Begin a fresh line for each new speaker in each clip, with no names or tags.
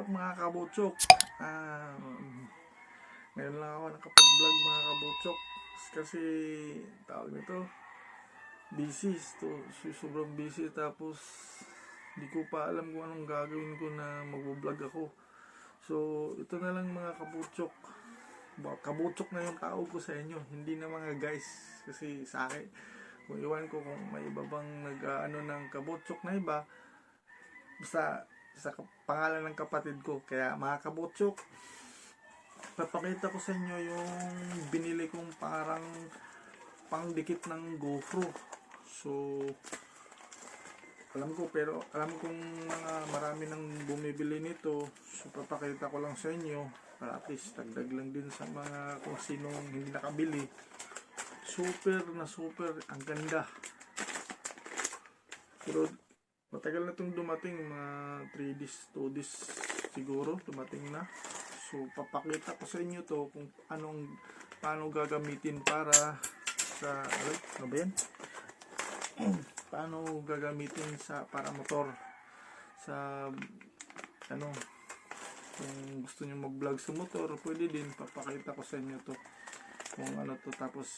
mga kabutsok. Ngayon lang ako nakapag-vlog mga kabutsok. Kasi tawag nito, busy. Sobrang busy. Tapos hindi ko pa alam kung anong gagawin ko na mag-vlog ako. So ito na lang mga kabutsok. Kabutsok na yung tawag ko sa inyo. Hindi na mga guys. Kasi sa akin, kung iwan ko kung may iba bang nag-ano ng kabutsok na iba. Basta sa pangalan ng kapatid ko. Kaya mga kabutsok, papakita ko sa inyo yung binili kong parang pangdikit ng GoPro. So alam kong mga marami nang bumibili nito. So papakita ko lang sa inyo para at least dagdag lang din sa mga kung sinong hindi nakabili. Super ang ganda. Pero matagal na itong dumating, mga 3 days, 2 days siguro dumating na. So papakita ko sa inyo to kung paano gagamitin para sa ano ba yan? Paano gagamitin para motor sa ano, kung gusto niyo mag-vlog sa motor, pwede din. Papakita ko sa inyo to kung ano to. Tapos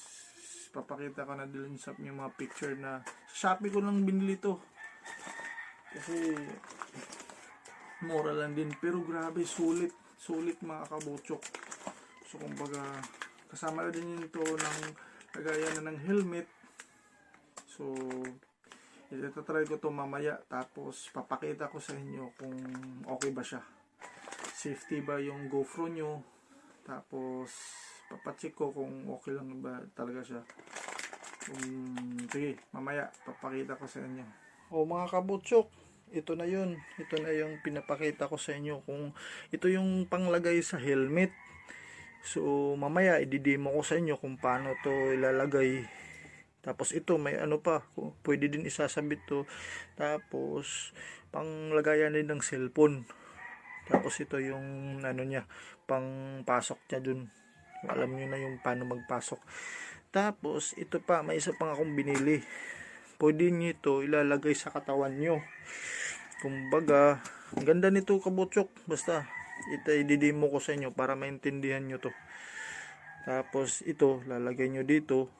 papakita ko na din sa yung mga picture na sa Shopee ko lang binili to. Kasi mura lang din, pero grabe sulit mga kabutsok. So kumbaga kasama na din yun to ng lagayan na ng helmet. So itatry ko to mamaya, tapos papakita ko sa inyo kung okay ba siya, safety ba yung GoPro nyo. Tapos papacheck ko kung okay lang ba talaga siya. Sige, mamaya papakita ko sa inyo. O mga kabutsok, ito na yun. Ito na yung pinapakita ko sa inyo. Kung ito yung panglagay sa helmet. So mamaya i-demo ko sa inyo kung paano to ilalagay. Tapos ito may ano pa, pwede din isasabit to. Tapos panglagayan din ng cellphone. Tapos ito yung ano niya, pang pasok niya dun. Alam niyo na yung paano magpasok. Tapos ito pa, may isa pang akong binili. Pwede niyo ito ilalagay sa katawan nyo. Kumbaga, ang ganda nito kabutsok. Basta ito i-demo ko sa inyo para maintindihan nyo to. Tapos ito lalagay nyo dito.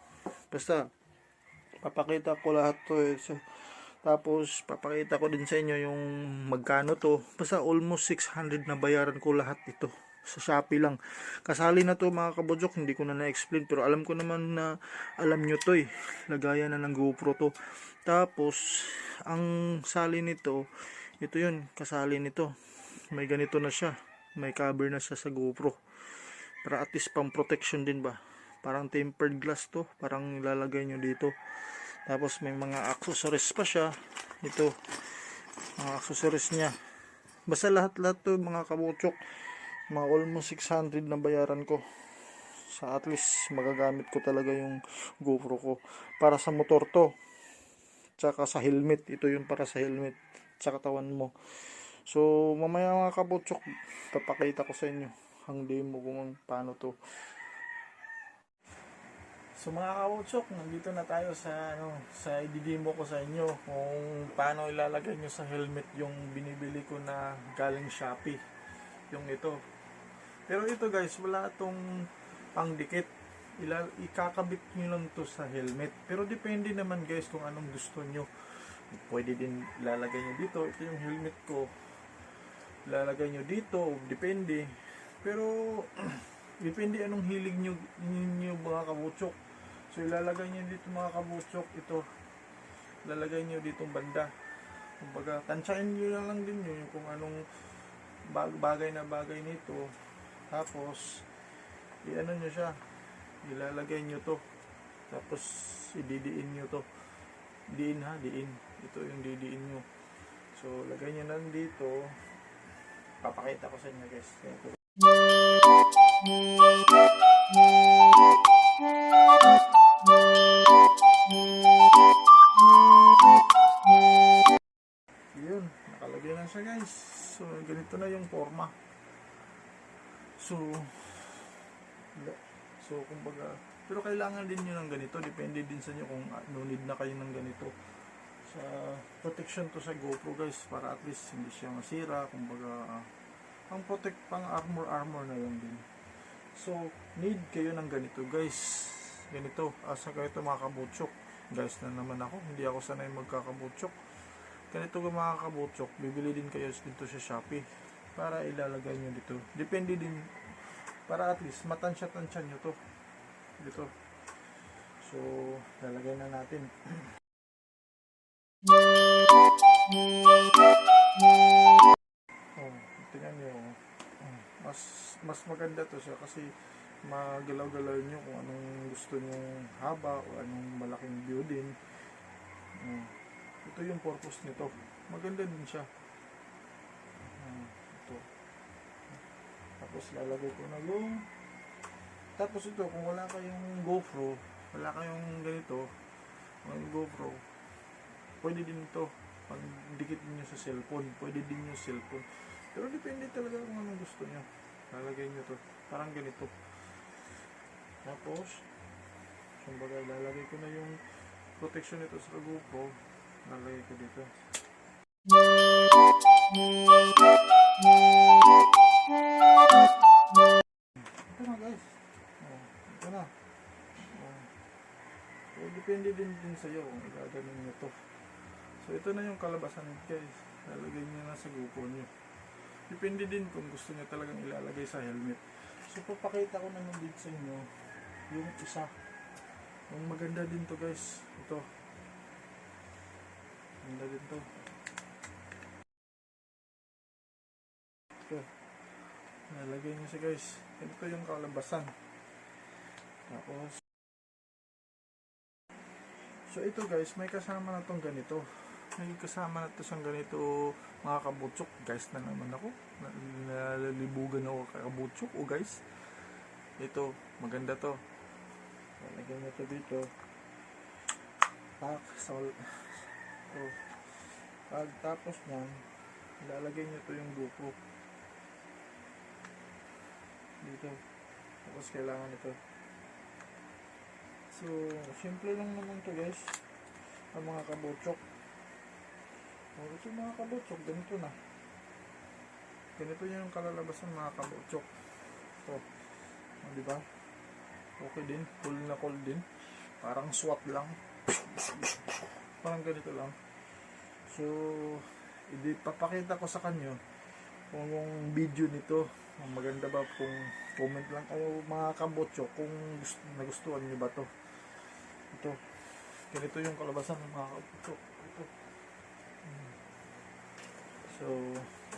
Basta papakita ko lahat to Tapos papakita ko din sa inyo yung magkano to. Basta almost 600 na bayaran ko lahat ito sa Shopee lang. Kasali na to mga kabutsok, hindi ko na na-explain, pero alam ko naman na alam nyo to lagayan na ng GoPro to. Tapos ang sali nito, ito yun, kasali nito, may ganito na siya, may cover na siya sa GoPro para at least pang protection din ba. Parang tempered glass to, parang ilalagay nyo dito. Tapos may mga accessories pa siya. Ito, mga accessories nya. Basta lahat to mga kabutsok, mga almost 600 na bayaran ko. Sa at least magagamit ko talaga yung GoPro ko. Para sa motor to. Tsaka sa helmet. Ito yung para sa helmet. Sa katawan mo. So mamaya mga kabutsok, papakita ko sa inyo ang demo kung paano to. So mga kabutsok, nandito na tayo sa i-demo ko sa inyo kung paano ilalagay nyo sa helmet yung binibili ko na galing Shopee. Yung ito. Pero ito guys, wala itong pangdikit. Ikakabit nyo lang to sa helmet. Pero depende naman guys kung anong gusto nyo. Pwede din ilalagay nyo dito. Ito yung helmet ko. Ilalagay nyo dito. Depende. Pero depende anong hilig nyo mga kabutsok. So ilalagay nyo dito mga kabutsok. Ito. Ilalagay nyo dito banda. Kumbaga, tansyain nyo lang din yun kung anong bagay na bagay nito. Tapos i-ano nyo siya, ilalagay nyo to, tapos ididiin nyo to, diin. Ito yung didiin nyo. So lagay nyo lang dito. Papakita ko sa inyo guys. Yun, nakalagay na siya guys. So ganito na yung forma. So kumbaga, pero kailangan din nyo ng ganito. Depende din sa inyo kung no need na kayo ng ganito. Sa protection to sa GoPro guys, para at least hindi siya masira. Kumbaga pang armor na lang din. So need kayo ng ganito guys, ganito. Asa kayo ito mga kabutsok guys, na naman ako, hindi ako sanay magkakabutsok. Ganito mga kabutsok, bibili din kayo dito sa Shopee para ilalagay nyo dito. Depende din, para at least matansya-tansya nyo to dito. So lalagay na natin. Oh, tingnan nyo. Mas maganda to siya kasi magalaw-galaw nyo kung anong gusto nyo, haba o anong malaking view din. Ito yung purpose nito. Maganda din siya. Ito. Tapos lalagay ko na yung, tapos ito kung wala kayong GoPro, wala kayong ganito, yung GoPro, pwede din ito pag dikit niyo sa cellphone, pwede din yung cellphone. Pero depende talaga kung anong gusto niyo. Lalagay niyo to parang ganito. Tapos kumbaga lalagay ko na yung protection nito sa GoPro, lalagay ko dito. Ito na guys. Ito na. So, depende din sa iyo kung gagawin niyo to. So ito na yung kalabasan guys. Lalagay niyo na sa GoPro niyo. Depende din kung gusto niyo talagang ilalagay sa helmet. So papakita ko na din sa inyo yung isa. Yung maganda din to guys. Ito. Maganda din to. Ito. Nalagay niyo siya guys. Ito yung kalabasan. Tapos so ito guys, may kasama na tong ganito. May kasama na to siyang ganito mga kabutsok guys, na naman ako. Nalilibugan ako kabutsok guys. Ito, maganda to. Lalagyan nyo to dito. Pag tapos nyan, ilalagay nyo to yung GoPro dito. Tapos kailangan ito. So, simple lang naman to guys. Ang mga kabutsok. So mga kabutsok, ganito na. Ganito yung kalalabasan mga kabutsok. So, diba? Okay din. Cool na cool din. Parang SWAT lang. Parang ganito lang. So, papakita ko sa kanyo kung yung video nito, maganda ba, kung comment lang kayo mga kabutsok kung nagustuhan nyo ba to. Ito. Ganito yung kalabasan ng mga kabutsok. Ito. So,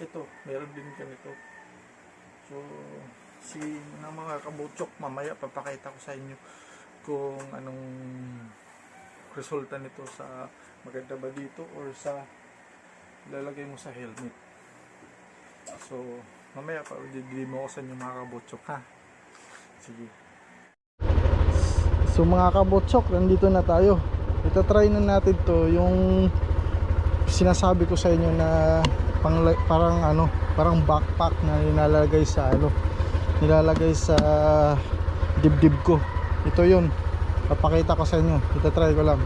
ito. Meron din ganito. So, mga kabutsok, mamaya papakita ko sa inyo kung anong resulta nito, sa maganda ba dito or sa lalagay mo sa helmet. So, mamaya pa didemo ko sa inyo mga kabutsok ha. Sige. So mga kabutsok, nandito na tayo. Ito-try na natin to, yung sinasabi ko sa inyo na parang backpack na nilalagay sa dibdib ko. Ito yun. Papakita ko sa inyo. Ito-try ko lang.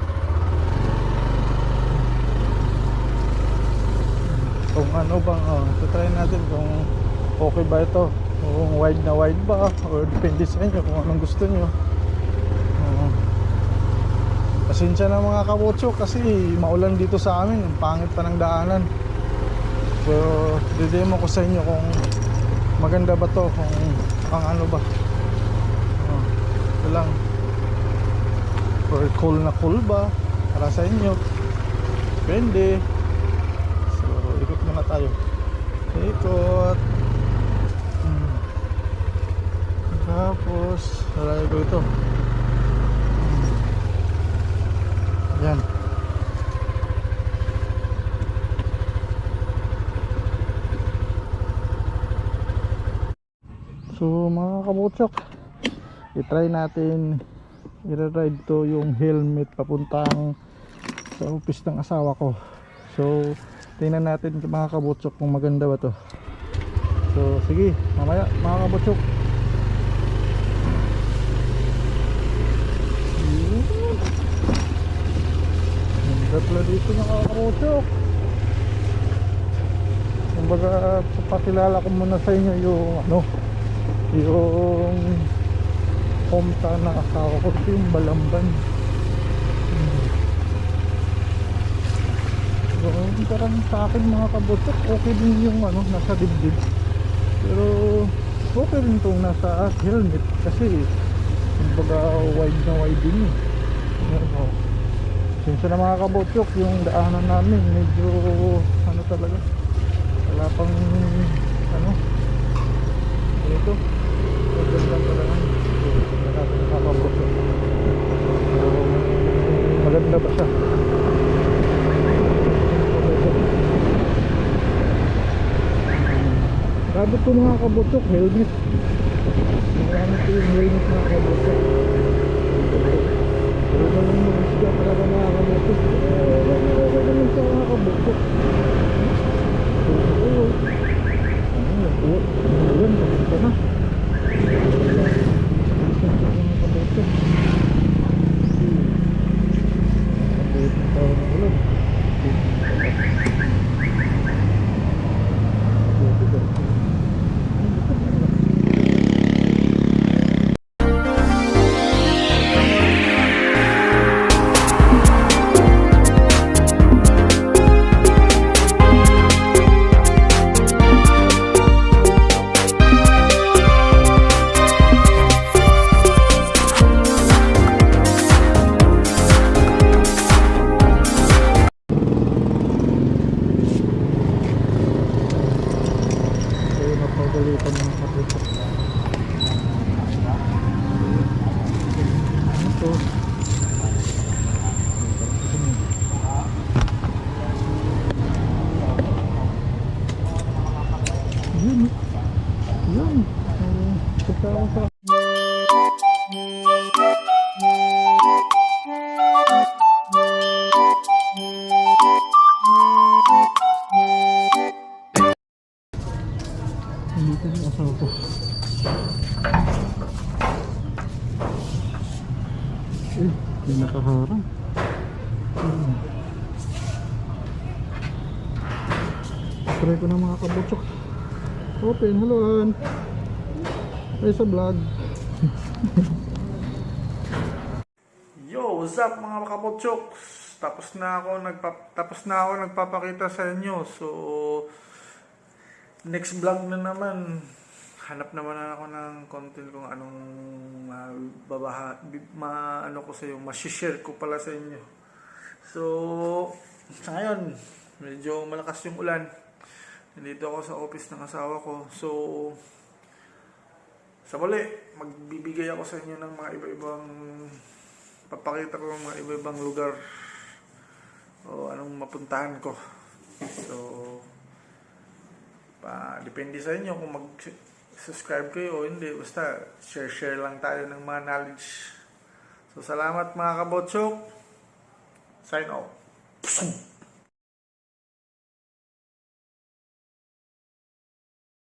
Kung ano bang, ito-try natin kung okay ba ito. Kung wide na wide ba, or depende sa inyo kung anong gusto nyo. Pasensya na mga kabutsok kasi maulan dito sa amin, ang pangit pa ng daanan. So didemo ko sa inyo kung maganda ba to, kung pang ano ba. Ito lang, or cool na cool ba para sa inyo, depende. So ikot muna tayo, ikot. Tapos lalagay ko ito. Yan. So mga kabutsok, i-try natin i-ride to yung helmet papuntang sa office ng asawa ko. So tingnan natin mga kabutsok kung maganda ba to. So sige, mamaya mga kabutsok. Tatlo dito mga kabutsok. Kumbaga, papakilala ko muna sa inyo yung yung hometown na asawa ko. Ito yung Balamban. So, parang sa akin mga kabutok, okay din yung nasa dibdib. Pero okay rin itong nasa helmet kasi kumbaga wide na wide din eh. Sinsa na mga kabutok, yung daanan namin medyo talaga, wala pang ito maganda talaga. Tingnan natin mga kabutok, maganda ba siya? Sabot ko mga kabutok, helmet. Marami ko yung helmet mga kabutok. Pero naman yung isda talaga mga kabutok. Okay naman siya mga kabutok. Ulan, papunta na. Mga kabutok. Ulan. Napagalitan ng kabutok. Ito. Yun. Yun. Punta ako sa dito yung asawa ko. May nakaharang. Try ko na mga kabutok. Open, hello Han. Ay sa vlog. Yo, what's up mga kabutok? Tapos na ako nagpapakita sa inyo. So next vlog na naman, hanap naman ako ng content kung anong ko sa inyo, ma-share ko pala sa inyo. So sa ngayon, medyo malakas yung ulan. Nandito ako sa office ng asawa ko. So sa muli, magbibigay ako sa inyo ng mga iba-ibang, papakita ko ng mga iba-ibang lugar o anong mapuntahan ko. So depende sa inyo kung mag-subscribe kayo o hindi. Basta share lang tayo ng mga knowledge. So salamat mga kabotsok. Sign off.